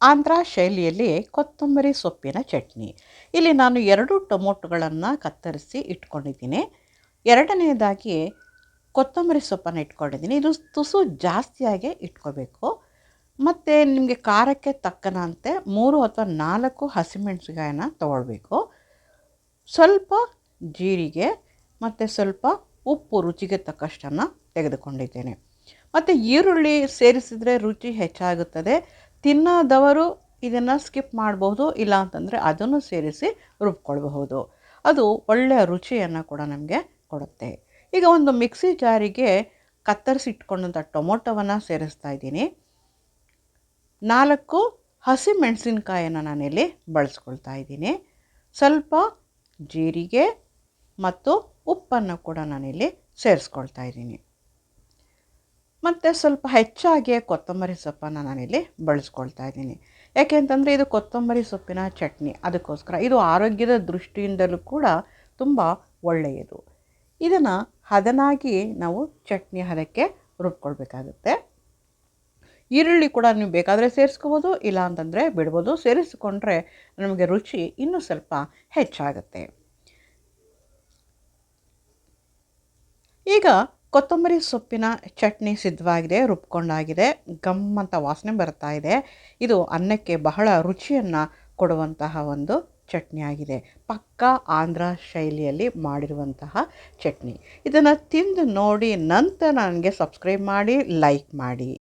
ಆಂಧ್ರ ಶೈಲಿಯಲ್ಲಿ ಕೊತ್ತಂಬರಿ ಸೊಪ್ಪಿನ ಚಟ್ನಿ. ಇಲ್ಲಿ ನಾನು 2 ಟೊಮೊಟೊಗಳನ್ನು ಕತ್ತರಿಸಿ ಇಟ್ಕೊಂಡಿದ್ದೀನಿ. ಎರಡನೆಯದಾಗಿ ಕೊತ್ತಂಬರಿ ಸೊಪ್ಪನ್ನು ಇಟ್ಕೊಂಡಿದ್ದೀನಿ. ಇದು ತುಸು ಜಾಸ್ತಿಯಾಗೇ ಇಟ್ಕೋಬೇಕು. ಮತ್ತು ನಿಮಗೆ ಖಾರಕ್ಕೆ ತಕ್ಕನಂತೆ 3 ಅಥವಾ 4 ಹಸಿಮೆಣಸಿನಕಾಯಿನ ತೊಗೊಳ್ಬೇಕು. ಸ್ವಲ್ಪ ಜೀರಿಗೆ ಮತ್ತು ಸ್ವಲ್ಪ ಉಪ್ಪು ರುಚಿಗೆ ತಕ್ಕಷ್ಟನ್ನು ತೆಗೆದುಕೊಂಡಿದ್ದೇನೆ. ಮತ್ತು ಈರುಳ್ಳಿ ಸೇರಿಸಿದರೆ ರುಚಿ ಹೆಚ್ಚಾಗುತ್ತದೆ. ತಿನ್ನದವರು ಇದನ್ನು ಸ್ಕಿಪ್ ಮಾಡಬಹುದು, ಇಲ್ಲ ಅಂತಂದರೆ ಅದನ್ನು ಸೇರಿಸಿ ರುಬ್ಕೊಳ್ಬಹುದು. ಅದು ಒಳ್ಳೆಯ ರುಚಿಯನ್ನು ಕೂಡ ನಮಗೆ ಕೊಡುತ್ತೆ. ಈಗ ಒಂದು ಮಿಕ್ಸಿ ಜಾರಿಗೆ ಕತ್ತರಿಸಿ ಇಟ್ಕೊಂಡಂಥ ಟೊಮೊಟೊವನ್ನು ಸೇರಿಸ್ತಾ ಇದ್ದೀನಿ. 4 ಹಸಿಮೆಣಸಿನಕಾಯನ್ನು ನಾನಿಲ್ಲಿ ಬಳಸ್ಕೊಳ್ತಾ ಇದ್ದೀನಿ. ಸ್ವಲ್ಪ ಜೀರಿಗೆ ಮತ್ತು ಉಪ್ಪನ್ನು ಕೂಡ ನಾನಿಲ್ಲಿ ಸೇರಿಸ್ಕೊಳ್ತಾ ಇದ್ದೀನಿ. ಮತ್ತು ಸ್ವಲ್ಪ ಹೆಚ್ಚಾಗಿ ಕೊತ್ತಂಬರಿ ಸೊಪ್ಪನ್ನು ನಾನಿಲ್ಲಿ ಬಳಸ್ಕೊಳ್ತಾ ಇದ್ದೀನಿ. ಯಾಕೆ ಅಂತಂದರೆ ಇದು ಕೊತ್ತಂಬರಿ ಸೊಪ್ಪಿನ ಚಟ್ನಿ, ಅದಕ್ಕೋಸ್ಕರ. ಇದು ಆರೋಗ್ಯದ ದೃಷ್ಟಿಯಿಂದಲೂ ಕೂಡ ತುಂಬ ಒಳ್ಳೆಯದು. ಇದನ್ನು ಹದನಾಗಿ ನಾವು ಚಟ್ನಿ ಹದಕ್ಕೆ ರುಬ್ಕೊಳ್ಬೇಕಾಗುತ್ತೆ. ಈರುಳ್ಳಿ ಕೂಡ ನೀವು ಬೇಕಾದರೆ ಸೇರಿಸ್ಕೋಬೋದು, ಇಲ್ಲ ಅಂತಂದರೆ ಬಿಡ್ಬೋದು. ಸೇರಿಸಿಕೊಂಡ್ರೆ ನಮಗೆ ರುಚಿ ಇನ್ನೂ ಸ್ವಲ್ಪ ಹೆಚ್ಚಾಗುತ್ತೆ. ಈಗ ಕೊತ್ತಂಬರಿ ಸೊಪ್ಪಿನ ಚಟ್ನಿ ಸಿದ್ಧವಾಗಿದೆ, ರುಬ್ಕೊಂಡಾಗಿದೆ. ಗಮ್ಮಂತ ವಾಸನೆ ಬರ್ತಾ ಇದೆ. ಇದು ಅನ್ನಕ್ಕೆ ಬಹಳ ರುಚಿಯನ್ನು ಕೊಡುವಂತಹ ಒಂದು ಚಟ್ನಿ ಆಗಿದೆ. ಪಕ್ಕಾ ಆಂಧ್ರ ಶೈಲಿಯಲ್ಲಿ ಮಾಡಿರುವಂತಹ ಚಟ್ನಿ. ಇದನ್ನು ತಿಂದು ನೋಡಿ ನಂತರ ನನಗೆ ಸಬ್ಸ್ಕ್ರೈಬ್ ಮಾಡಿ, ಲೈಕ್ ಮಾಡಿ.